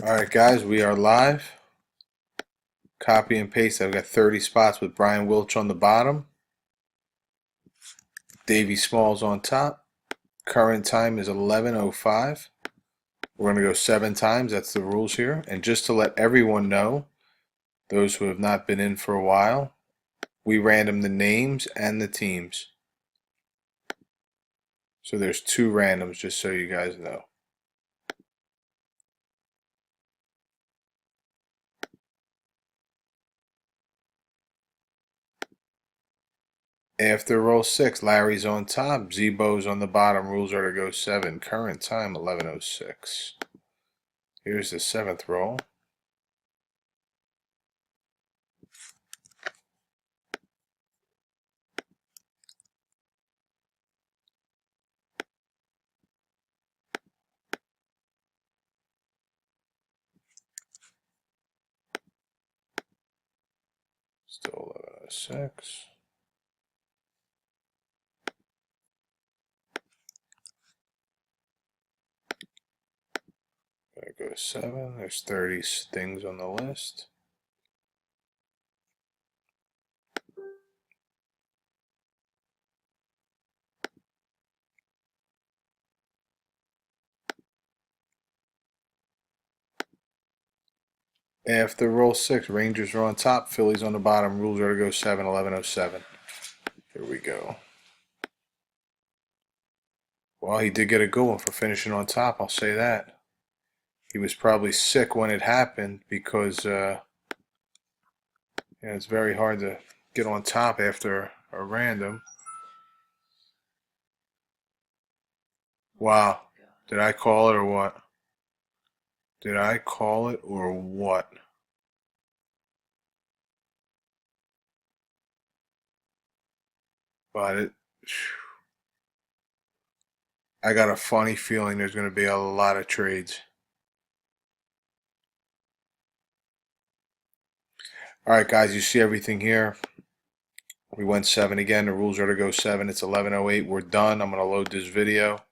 Alright guys, we are live. Copy and paste. I've got 30 spots with Brian Wilch on the bottom. Davey Smalls on top. Current time is 11:05. We're going to go 7 times. That's the rules here. And just to let everyone know, those who have not been in for a while, we random the names and the teams. So there's 2 randoms, just so you guys know. After roll 6, Larry's on top, Zebo's on the bottom. Rules are to go 7. Current time 11:06. Here's the 7th roll. Still 11:06. Gotta go 7. There's 30 things on the list. After roll 6, Rangers are on top, Phillies on the bottom. Rules are to go 7, 11:07. Here we go. Well, he did get a good one for finishing on top, I'll say that. He was probably sick when it happened because it's very hard to get on top after a random. Wow. Did I call it or what? Did I call it or what? But I got a funny feeling there's going to be a lot of trades. Alright guys, you see everything here. We went 7 again. The rules are to go 7. It's 11:08. We're done. I'm going to load this video.